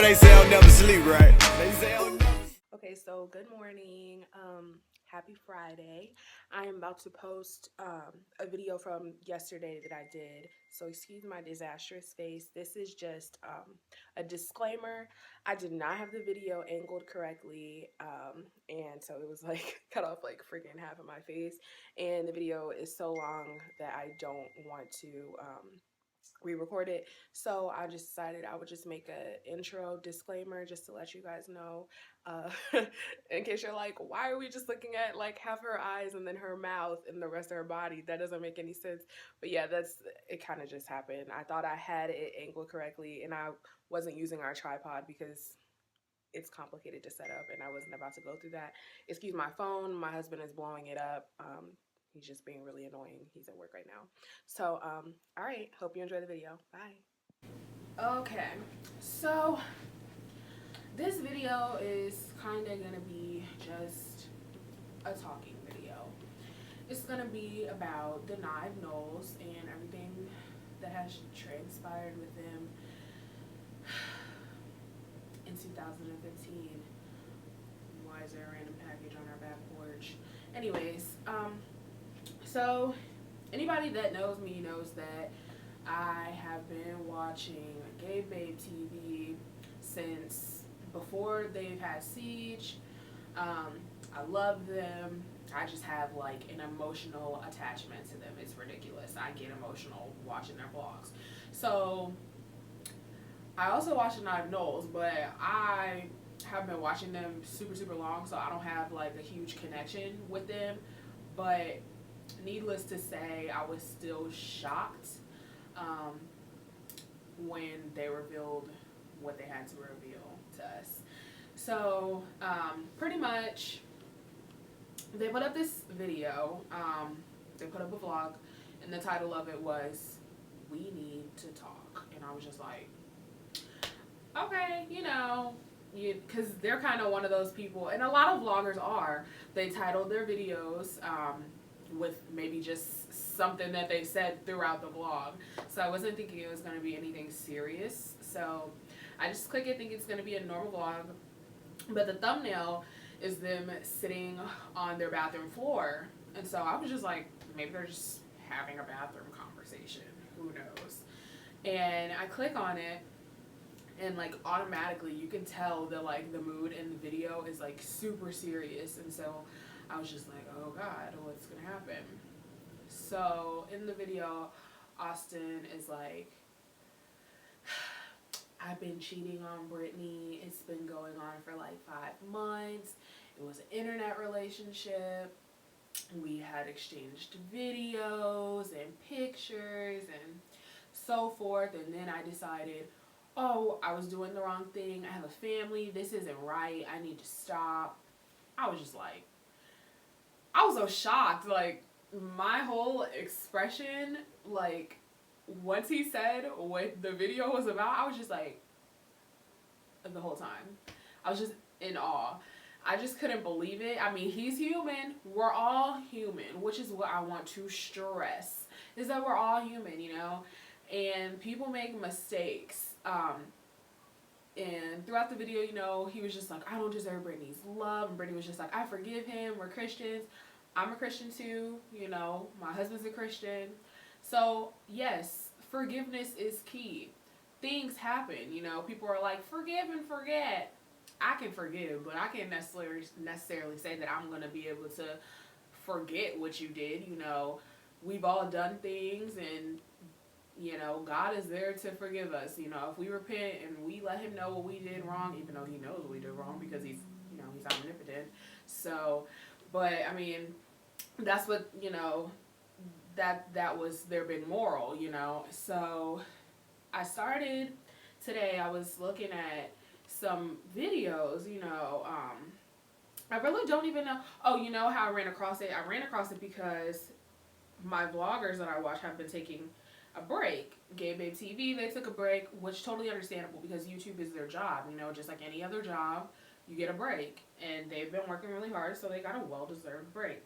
they say I'll never sleep, right? They say I'll never. Okay, so good morning. Happy Friday. I am about to post a video from yesterday that I did. So excuse my disastrous face. This is just a disclaimer. I did not have the video angled correctly, and so it was like cut off like freaking half of my face. And the video is so long that I don't want to re-record it, so I just decided I would just make a intro disclaimer just to let you guys know, uh, in case you're like, why are we just looking at like half her eyes and then her mouth and the rest of her body? That doesn't make any sense. But yeah, that's it. Kind of just happened. I thought I had it angled correctly, and I wasn't using our tripod because it's complicated to set up, and I wasn't about to go through that. Excuse my phone. My husband is blowing it up. He's just being really annoying. He's at work right now. So, all right. Hope you enjoy the video. Bye. Okay. So, this video is kind of gonna be just a talking video. It's gonna be about the nulls and everything that has transpired with them in 2015. Why is there a random package on our back porch? Anyways, so anybody that knows me knows that I have been watching Gay Babe TV since before they've had Siege. I love them. I just have like an emotional attachment to them. It's ridiculous. I get emotional watching their vlogs. So I also watch the nulls, but I have been watching them super long, so I don't have like a huge connection with them. But needless to say, I was still shocked when they revealed what they had to reveal to us. So pretty much they put up this video, they put up a vlog, and the title of it was "We Need to Talk," and I was just like, okay, because they're kind of one of those people, and a lot of vloggers are. They titled their videos with maybe just something that they said throughout the vlog. So I wasn't thinking it was going to be anything serious. So I just click it, think it's going to be a normal vlog. But the thumbnail is them sitting on their bathroom floor. And so I was just like, maybe they're just having a bathroom conversation. Who knows? And I click on it, and like automatically you can tell that like the mood in the video is like super serious. And so I was just like, oh God, what's gonna happen? So in the video, Austin is like, I've been cheating on Brittany. It's been going on for like 5 months. It was an internet relationship. We had exchanged videos and pictures and so forth. And then I decided, oh, I was doing the wrong thing. I have a family. This isn't right. I need to stop. I was just like, I was so shocked. Like, my whole expression, like, once he said what the video was about, I was just like, the whole time, I was just in awe. I just couldn't believe it. I mean, he's human. We're all human, which is what I want to stress, is that we're all human, and people make mistakes. And throughout the video, he was just like, I don't deserve Brittany's love. And Brittany was just like, I forgive him. We're Christians. I'm a Christian too. My husband's a Christian. So yes, forgiveness is key. Things happen. People are like, forgive and forget. I can forgive, but I can't necessarily say that I'm going to be able to forget what you did. We've all done things, and God is there to forgive us. If we repent and we let him know what we did wrong, even though he knows what we did wrong because he's omnipotent. So, but I mean, that's what, that was their big moral, So I started today, I was looking at some videos, I really don't even know. Oh, you know how I ran across it? I ran across it because my vloggers that I watch have been taking a break. Gay Babe TV, they took a break, which totally understandable because YouTube is their job, just like any other job, you get a break. And they've been working really hard, so they got a well-deserved break.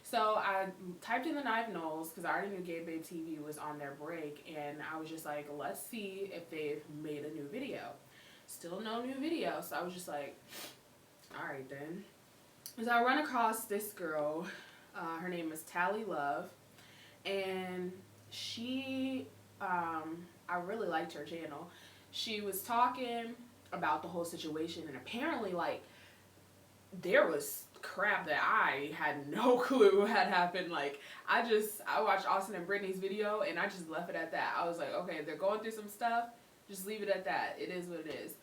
So I typed in the nulls because I already knew Gay Babe TV was on their break, and I was just like, let's see if they've made a new video. Still no new video. So I was just like, all right then. So I run across this girl. Her name is Tally Love. And she, I really liked her channel. She was talking about the whole situation, and apparently, like, there was crap that I had no clue had happened. Like, I watched Austin and Brittany's video, and I just left it at that. I was like, okay, they're going through some stuff, just leave it at that. It is what it is.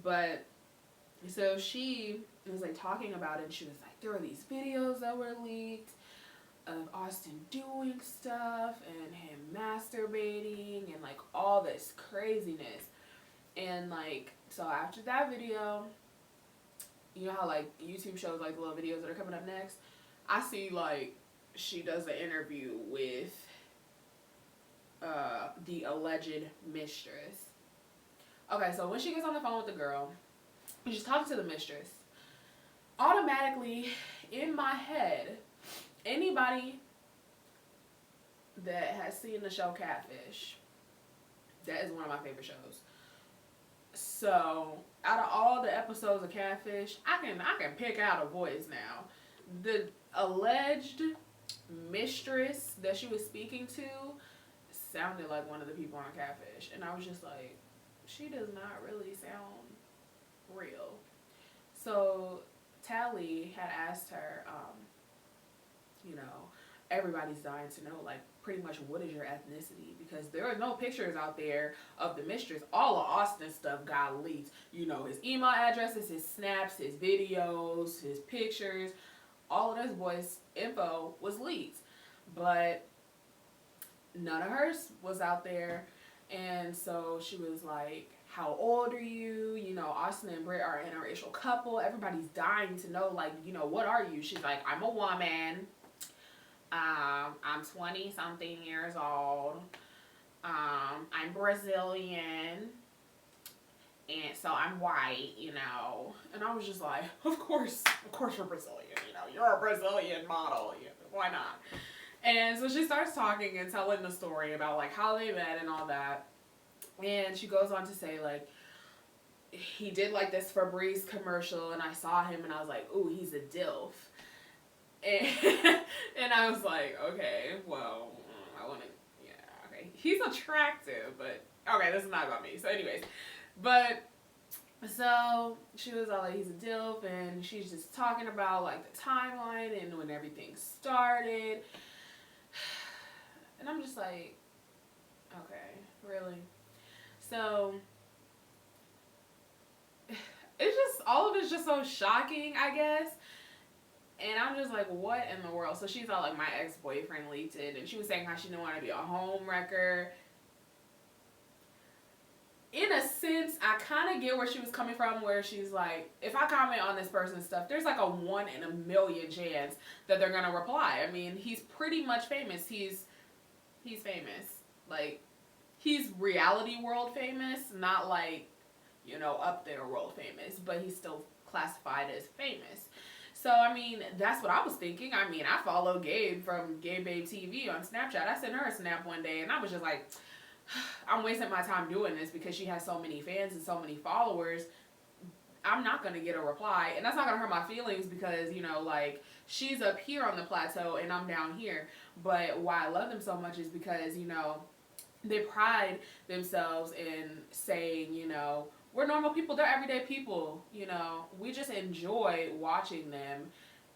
But so she was like talking about it, and she was like, there were these videos that were leaked of Austin doing stuff and him masturbating and like all this craziness. And like, so after that video, you know how like YouTube shows like the little videos that are coming up next? I see like she does an interview with the alleged mistress. Okay, so when she gets on the phone with the girl, she's talking to the mistress. Automatically, in my head, anybody that has seen the show Catfish, that is one of my favorite shows. So, out of all the episodes of Catfish, I can pick out a voice now. The alleged mistress that she was speaking to sounded like one of the people on Catfish. And I was just like, she does not really sound real. So, Tally had asked her, you know, everybody's dying to know, like, pretty much what is your ethnicity, because there are no pictures out there of the mistress. All of Austin's stuff got leaked. You know, his email addresses, his snaps, his videos, his pictures, all of this boy's info was leaked. But none of hers was out there. And so she was like, how old are you? You know, Austin and Britt are an interracial couple. Everybody's dying to know, like, you know, what are you? She's like, I'm a woman. I'm 20-something years old. I'm Brazilian. And so I'm white, you know. And I was just like, of course you're Brazilian. You know, you're a Brazilian model. Yeah, why not? And so she starts talking and telling the story about, like, how they met and all that. And she goes on to say, like, he did, like, this Febreze commercial, and I saw him, and I was like, ooh, he's a DILF. And I was like, okay, well, I want to, yeah, okay. He's attractive, but, okay, this is not about me. So anyways, but, so she was all like, he's a DILF, and she's just talking about, like, the timeline and when everything started. And I'm just like, okay, really? So, it's just, all of it's just so shocking, I guess. And I'm just like, what in the world? So she's all like, my ex-boyfriend leaked it. And she was saying how she didn't want to be a homewrecker. In a sense, I kind of get where she was coming from, where she's like, if I comment on this person's stuff, there's like a 1 in a million chance that they're going to reply. I mean, he's pretty much famous. He's famous. Like, he's reality world famous, not like, you know, up there world famous, but he's still classified as famous. So, I mean, that's what I was thinking. I mean, I follow Gabe from Gabe Babe TV on Snapchat. I sent her a snap one day, and I was just like, I'm wasting my time doing this because she has so many fans and so many followers. I'm not going to get a reply, and that's not going to hurt my feelings because, you know, like, she's up here on the plateau and I'm down here. But why I love them so much is because, you know, they pride themselves in saying, you know, we're normal people, they're everyday people, you know. We just enjoy watching them,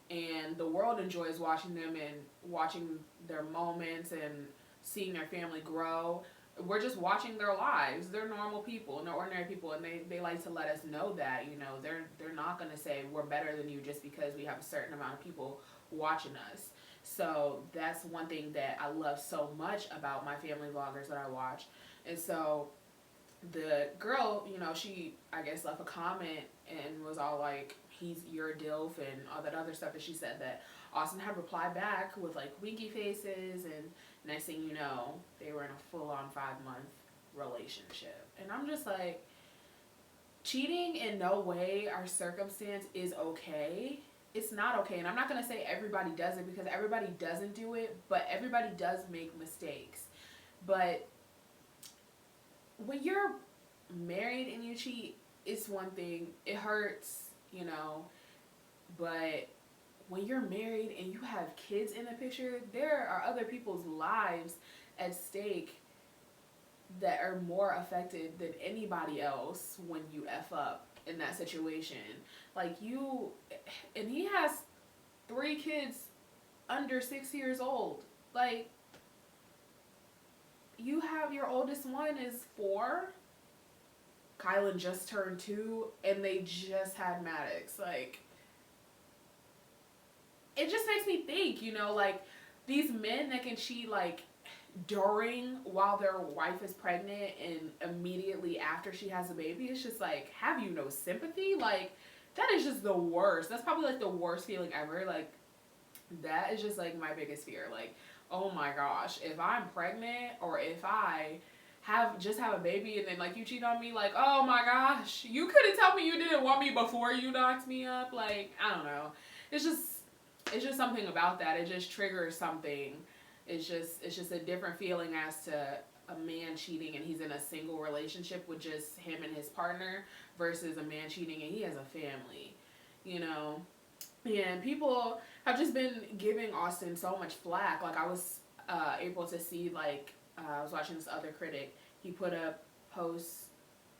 and the world enjoys watching them and watching their moments and seeing their family grow. We're just watching their lives. They're normal people, and they're ordinary people, and they like to let us know that, you know, they're not going to say we're better than you just because we have a certain amount of people watching us. So that's one thing that I love so much about my family vloggers that I watch. And so the girl, you know, she, I guess, left a comment and was all like, you're a DILF and all that other stuff. And she said that Austin had replied back with, like, winky faces, and next thing you know, they were in a full-on 5-month relationship. And I'm just like, cheating in no way or circumstance is okay. It's not okay. And I'm not going to say everybody does it, because everybody doesn't do it, but everybody does make mistakes. But when you're married and you cheat, it's one thing. It hurts, you know, but when you're married and you have kids in the picture, there are other people's lives at stake that are more affected than anybody else when you F up in that situation. Like you, and he has 3 kids under 6 years old. Like, you have your oldest one is 4. Kylan just turned 2, and they just had Maddox. Like, it just makes me think, you know, like, these men that can cheat, like, during while their wife is pregnant and immediately after she has a baby, it's just like, have you no sympathy? Like, that is just the worst. That's probably like the worst feeling ever. Like, that is just like my biggest fear. Like, oh my gosh, if I'm pregnant or if I have a baby and then like you cheat on me, like, oh my gosh, you couldn't tell me you didn't want me before you knocked me up. Like, I don't know. It's just something about that. It just triggers something. It's just a different feeling as to a man cheating and he's in a single relationship with just him and his partner versus a man cheating and he has a family, you know. And people have just been giving Austin so much flack. Like, I was able to see, like, I was watching this other critic. He put up posts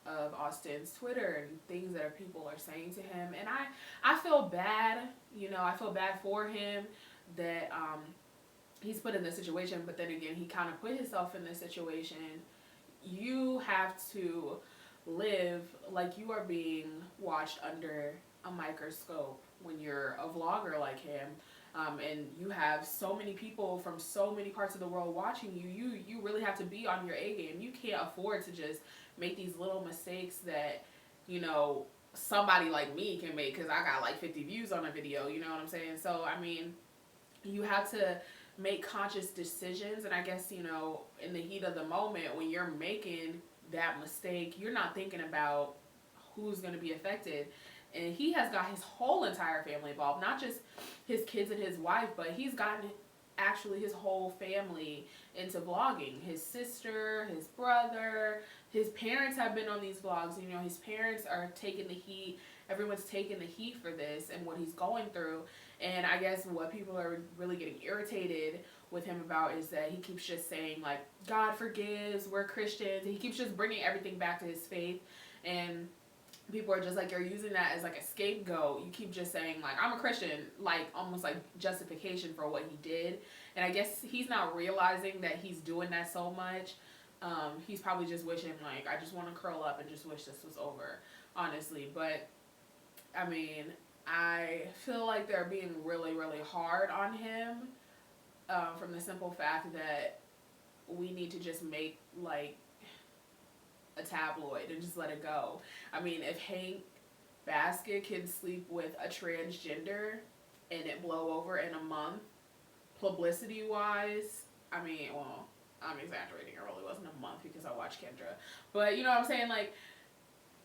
of Austin's Twitter and things that people are saying to him. And I feel bad, you know, I feel bad for him that he's put in this situation. But then again, he kind of put himself in this situation. You have to live like you are being watched under a microscope when you're a vlogger like him, and you have so many people from so many parts of the world watching you. You really have to be on your A game. You can't afford to just make these little mistakes that, you know, somebody like me can make because I got like 50 views on a video, you know what I'm saying? So, I mean, you have to make conscious decisions, and I guess, you know, in the heat of the moment when you're making that mistake, you're not thinking about who's going to be affected. And he has got his whole entire family involved, not just his kids and his wife, but he's gotten actually his whole family into vlogging. His sister, his brother, his parents have been on these vlogs. You know, his parents are taking the heat. Everyone's taking the heat for this and what he's going through. And I guess what people are really getting irritated with him about is that he keeps just saying, like, God forgives, we're Christians. And he keeps just bringing everything back to his faith. And people are just like, you're using that as like a scapegoat. You keep just saying, like, I'm a Christian, like almost like justification for what he did. And I guess he's not realizing that he's doing that so much. He's probably just wishing, like, I just want to curl up and just wish this was over, honestly. But I mean, I feel like they're being really, really hard on him, from the simple fact that we need to just make like a tabloid and just let it go. I mean, if Hank Basket can sleep with a transgender and it blow over in a month, publicity wise, I mean, well, I'm exaggerating. It really wasn't a month because I watched Kendra. But you know what I'm saying? Like,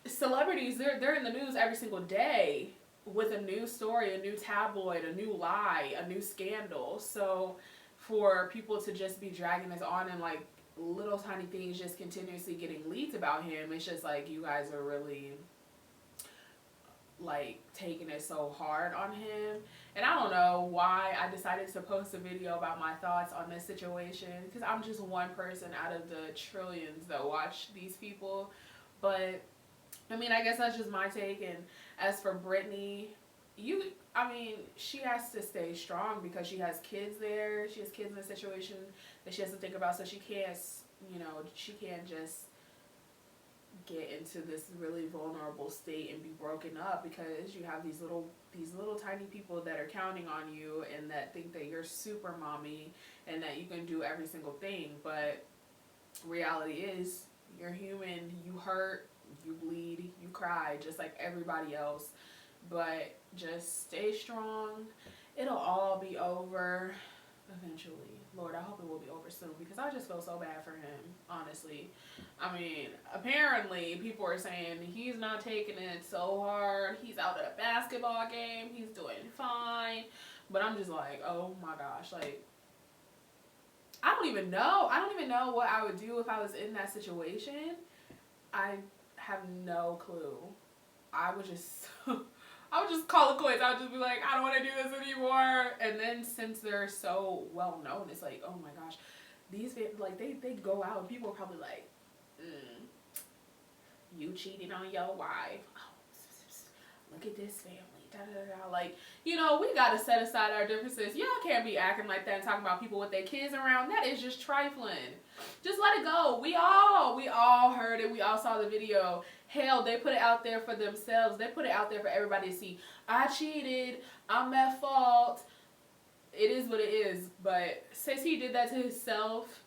celebrities, they're in the news every single day with a new story, a new tabloid, a new lie, a new scandal. So for people to just be dragging this on and like little tiny things just continuously getting leaked about him, it's just like, you guys are really like taking it so hard on him. And I don't know why I decided to post a video about my thoughts on this situation, because I'm just one person out of the trillions that watch these people. But I mean, I guess that's just my take. And as for Brittany, she has to stay strong because she has kids there. She has kids in a situation that she has to think about. So she can't, she can't just get into this really vulnerable state and be broken up because you have these little tiny people that are counting on you and that think that you're super mommy and that you can do every single thing. But reality is, you're human, you hurt, you bleed, you cry just like everybody else. But just stay strong. It'll all be over eventually. Lord, I hope it will be over soon because I just feel so bad for him, honestly. I mean, apparently people are saying he's not taking it so hard. He's out at a basketball game. He's doing fine. But I'm just like, oh my gosh. Like, I don't even know. I don't even know what I would do if I was in that situation. I have no clue. I would just I would just call it quits. I would just be like, I don't want to do this anymore. And then since they're so well known, it's like, oh my gosh, these like they go out and people are probably like, you cheated on your wife. Oh, look at this family. Da, da, da, da. Like, you know, we gotta set aside our differences. Y'all can't be acting like that and talking about people with their kids around. That is just trifling. Just let it go. We all heard it. We all saw the video. Hell, they put it out there for themselves. They put it out there for everybody to see. I cheated. I'm at fault. It is what it is. But since he did that to himself,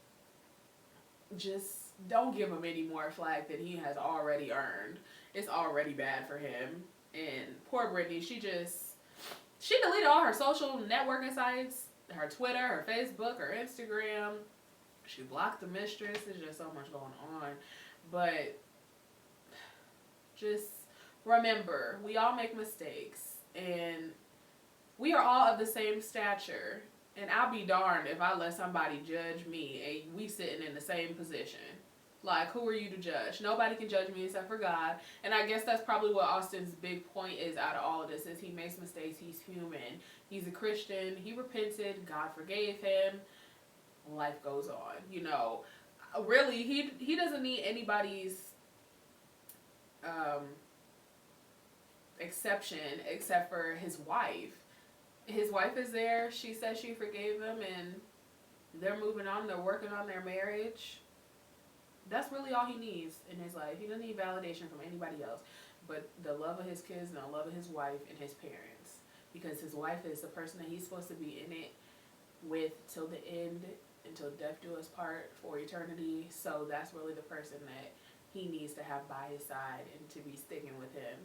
just don't give him any more flack than he has already earned. It's already bad for him. And poor Brittany, she deleted all her social networking sites, her Twitter, her Facebook, her Instagram. She blocked the mistress. There's just so much going on. But just remember, we all make mistakes. And we are all of the same stature. And I'll be darned if I let somebody judge me and we sitting in the same position. Like, who are you to judge? Nobody can judge me except for God. And I guess that's probably what Austin's big point is out of all of this, is he makes mistakes. He's human. He's a Christian. He repented. God forgave him. Life goes on. You know, really, he doesn't need anybody's exception except for his wife. His wife is there. She says she forgave him, and they're moving on. They're working on their marriage. That's really all he needs in his life. He doesn't need validation from anybody else, but the love of his kids and the love of his wife and his parents. Because his wife is the person that he's supposed to be in it with till the end, until death do us part, for eternity. So that's really the person that he needs to have by his side and to be sticking with him.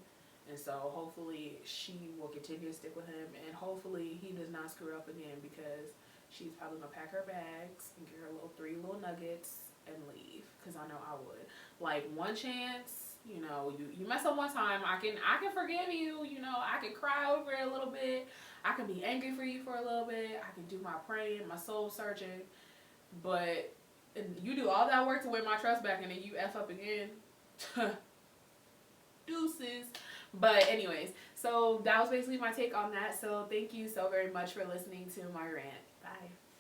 And so hopefully she will continue to stick with him, and hopefully he does not screw up again, because she's probably going to pack her bags and get her three little nuggets and leave, because I know I would. Like, one chance, you know, you mess up one time, I can forgive you, you know, I can cry over it a little bit, I can be angry for you for a little bit, I can do my praying, my soul searching, but you do all that work to win my trust back and then you F up again. Deuces. But anyways, so that was basically my take on that. So thank you so very much for listening to my rant. Bye.